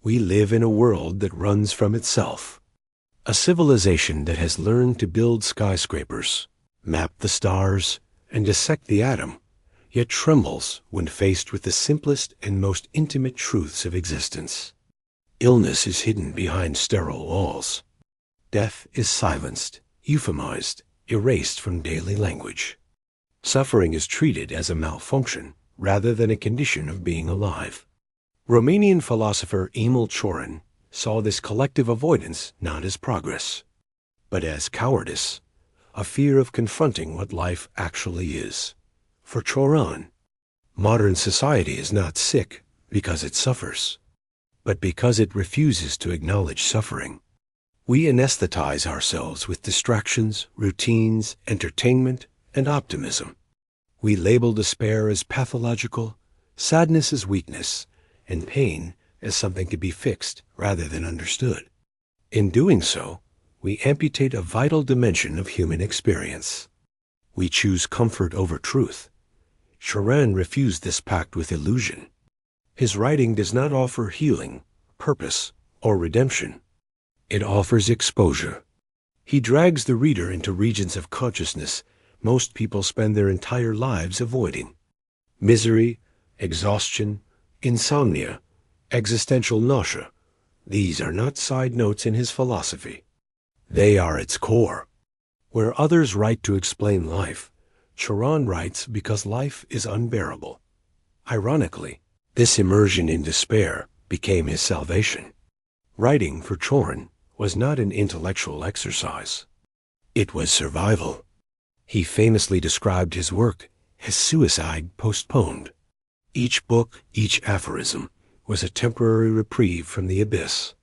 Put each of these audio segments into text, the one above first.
We live in a world that runs from itself. A civilization that has learned to build skyscrapers, map the stars, and dissect the atom, yet trembles when faced with the simplest and most intimate truths of existence. Illness is hidden behind sterile walls. Death is silenced, euphemized, erased from daily language. Suffering is treated as a malfunction rather than a condition of being alive. Romanian philosopher Emil Cioran saw this collective avoidance not as progress, but as cowardice, a fear of confronting what life actually is. For Cioran, modern society is not sick because it suffers, but because it refuses to acknowledge suffering. We anesthetize ourselves with distractions, routines, entertainment, and optimism. We label despair as pathological, sadness as weakness, and pain as something to be fixed rather than understood. In doing so, we amputate a vital dimension of human experience. We choose comfort over truth. Cioran refused this pact with illusion. His writing does not offer healing, purpose, or redemption. It offers exposure. He drags the reader into regions of consciousness most people spend their entire lives avoiding. Misery, exhaustion, insomnia, existential nausea. These are not side notes in his philosophy. They are its core. Where others write to explain life, Cioran writes because life is unbearable. Ironically, this immersion in despair became his salvation. Writing for Cioran was not an intellectual exercise. It was survival. He famously described his work as suicide postponed. Each book, each aphorism, was a temporary reprieve from the abyss.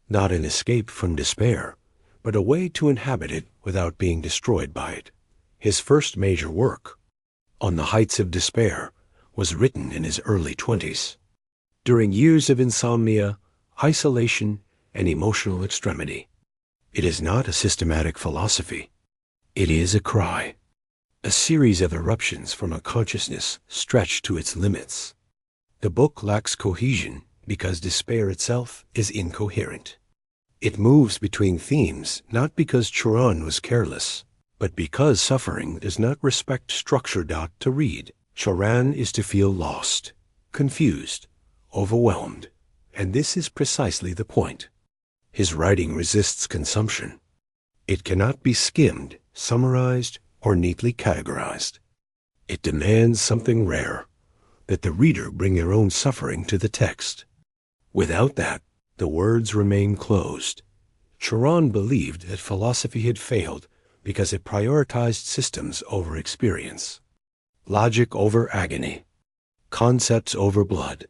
Not an escape from despair, but a way to inhabit it without being destroyed by it. His first major work, On the Heights of Despair, was written in his early 20s, during years of insomnia, isolation, and emotional extremity. It is not a systematic philosophy. It is a cry, a series of eruptions from a consciousness stretched to its limits. The book lacks cohesion because despair itself is incoherent. It moves between themes not because Cioran was careless, but because suffering does not respect structure. To read Cioran is to feel lost, confused, overwhelmed, and this is precisely the point. His writing resists consumption. It cannot be skimmed, summarized, or neatly categorized. It demands something rare, that the reader bring their own suffering to the text. Without that, the words remain closed. Cioran believed that philosophy had failed because it prioritized systems over experience, logic over agony, concepts over blood.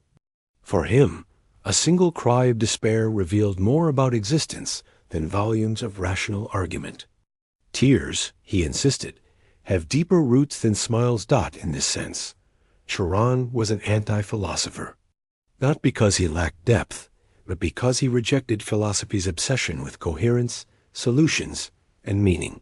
For him, a single cry of despair revealed more about existence than volumes of rational argument. Tears, he insisted, have deeper roots than smiles. In this sense, Cioran was an anti-philosopher, not because he lacked depth, but because he rejected philosophy's obsession with coherence, solutions, and meaning.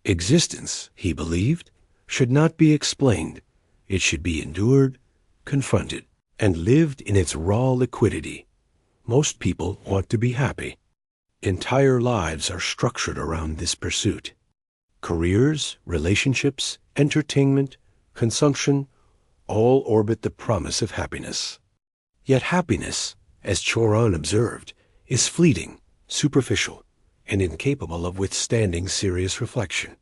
Existence, he believed, should not be explained. It should be endured, confronted, and lived in its raw liquidity. Most people want to be happy. Entire lives are structured around this pursuit. Careers, relationships, entertainment, consumption, all orbit the promise of happiness. Yet happiness, as Cioran observed, is fleeting, superficial, and incapable of withstanding serious reflection.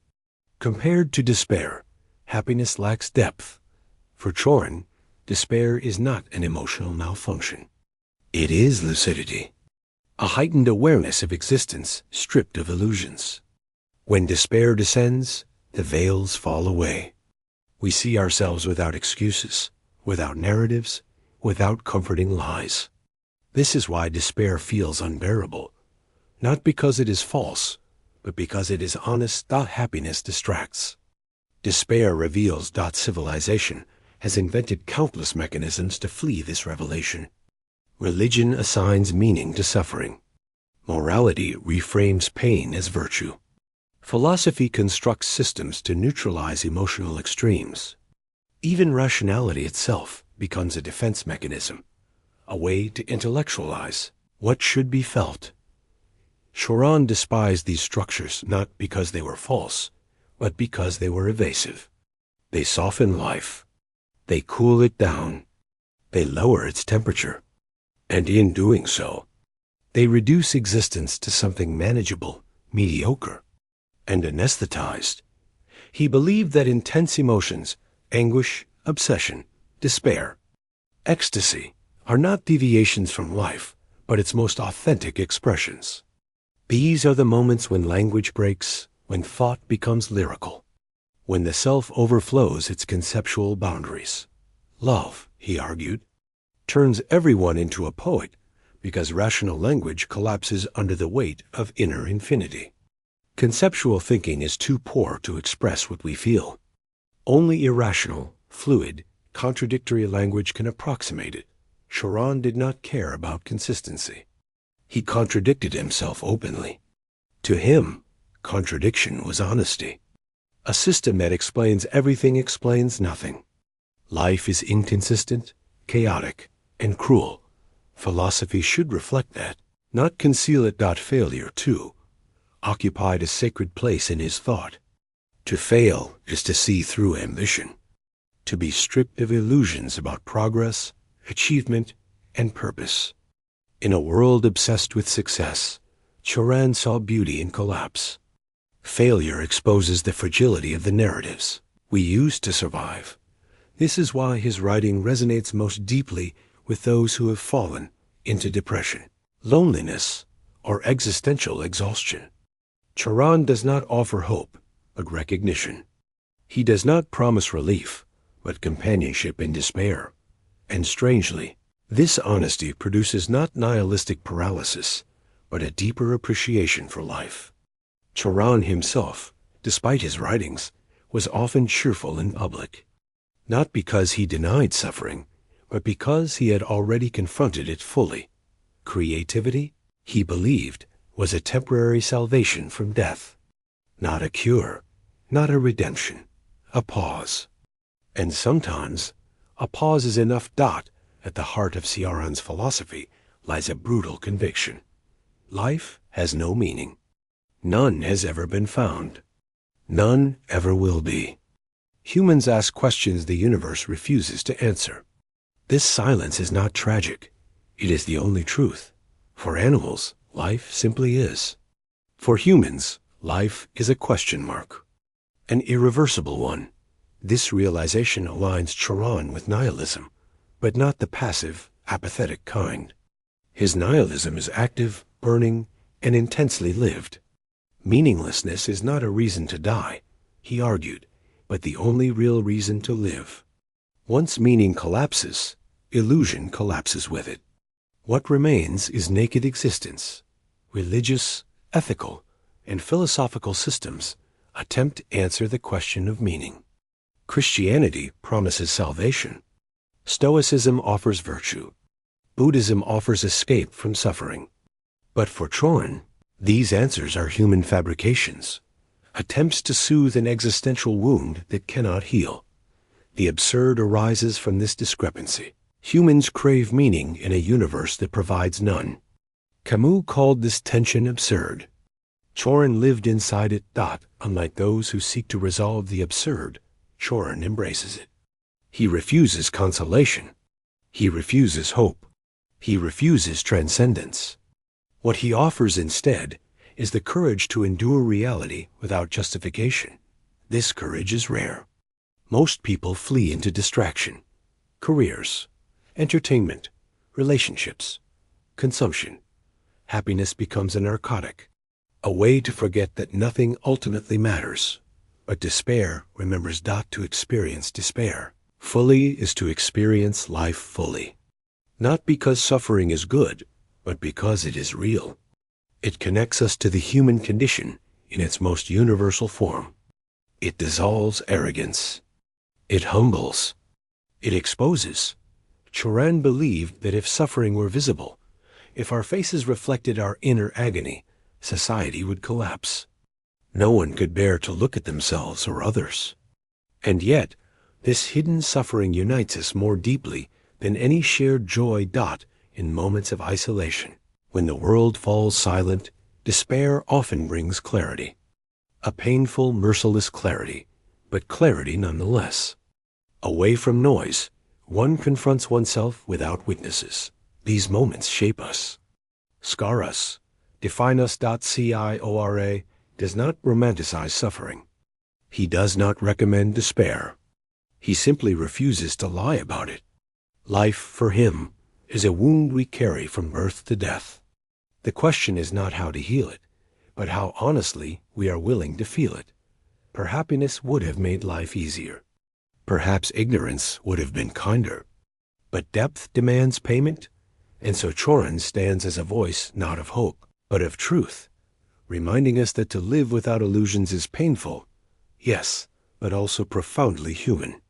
Compared to despair, happiness lacks depth. For Cioran, despair is not an emotional malfunction. It is lucidity, a heightened awareness of existence stripped of illusions. When despair descends, the veils fall away. We see ourselves without excuses, without narratives, without comforting lies. This is why despair feels unbearable, not because it is false, but because it is honest. Happiness distracts. Despair reveals. Civilization has invented countless mechanisms to flee this revelation. Religion assigns meaning to suffering. Morality reframes pain as virtue. Philosophy constructs systems to neutralize emotional extremes. Even rationality itself becomes a defense mechanism, a way to intellectualize, what should be felt. Cioran despised these structures not because they were false, but because they were evasive. They soften life. They cool it down. They lower its temperature. And in doing so, they reduce existence to something manageable, mediocre, and anesthetized. He believed that intense emotions, anguish, obsession, despair, ecstasy, are not deviations from life, but its most authentic expressions. These are the moments when language breaks, when thought becomes lyrical, when the self overflows its conceptual boundaries. Love, he argued, turns everyone into a poet because rational language collapses under the weight of inner infinity. Conceptual thinking is too poor to express what we feel. Only irrational, fluid, contradictory language can approximate it. Cioran did not care about consistency. He contradicted himself openly. To him, contradiction was honesty. A system that explains everything explains nothing. Life is inconsistent, chaotic, and cruel. Philosophy should reflect that, not conceal it. Failure, too, occupied a sacred place in his thought. To fail is to see through ambition, to be stripped of illusions about progress, achievement, and purpose. In a world obsessed with success, Cioran saw beauty in collapse. Failure exposes the fragility of the narratives we use to survive. This is why his writing resonates most deeply with those who have fallen into depression, loneliness, or existential exhaustion. Cioran does not offer hope, but recognition. He does not promise relief, but companionship in despair. And strangely, this honesty produces not nihilistic paralysis, but a deeper appreciation for life. Cioran himself, despite his writings, was often cheerful in public, not because he denied suffering, but because he had already confronted it fully. Creativity, he believed, was a temporary salvation from death, not a cure, not a redemption, a pause. And sometimes, a pause is enough. At the heart of Cioran's philosophy lies a brutal conviction. Life has no meaning. None has ever been found. None ever will be. Humans ask questions the universe refuses to answer. This silence is not tragic. It is the only truth. For animals, life simply is. For humans, life is a question mark, an irreversible one. This realization aligns Cioran with nihilism, but not the passive, apathetic kind. His nihilism is active, burning, and intensely lived. Meaninglessness is not a reason to die, he argued, but the only real reason to live. Once meaning collapses, illusion collapses with it. What remains is naked existence. Religious, ethical, and philosophical systems attempt to answer the question of meaning. Christianity promises salvation. Stoicism offers virtue. Buddhism offers escape from suffering. But for Cioran, these answers are human fabrications, attempts to soothe an existential wound that cannot heal. The absurd arises from this discrepancy. Humans crave meaning in a universe that provides none. Camus called this tension absurd. Cioran lived inside it. Unlike those who seek to resolve the absurd, Cioran embraces it. He refuses consolation. He refuses hope. He refuses transcendence. What he offers instead is the courage to endure reality without justification. This courage is rare. Most people flee into distraction, careers, entertainment, relationships, consumption. Happiness becomes a narcotic, a way to forget that nothing ultimately matters. But despair remembers not to experience despair. Fully is to experience life fully. Not because suffering is good, but because it is real. It connects us to the human condition in its most universal form. It dissolves arrogance. It humbles. It exposes. Cioran believed that if suffering were visible, if our faces reflected our inner agony, society would collapse. No one could bear to look at themselves or others. And yet, this hidden suffering unites us more deeply than any shared joy. In moments of isolation, When the world falls silent, despair often brings clarity. A painful, merciless clarity, but clarity nonetheless. Away from noise, one confronts oneself without witnesses. These moments shape us, scar us, define us. Ciora does not romanticize suffering. He does not recommend despair. He simply refuses to lie about it. Life, for him, is a wound we carry from birth to death. The question is not how to heal it, but how honestly we are willing to feel it. Perhaps happiness would have made life easier. Perhaps ignorance would have been kinder. But depth demands payment, and so Cioran stands as a voice not of hope, but of truth, reminding us that to live without illusions is painful, yes, but also profoundly human.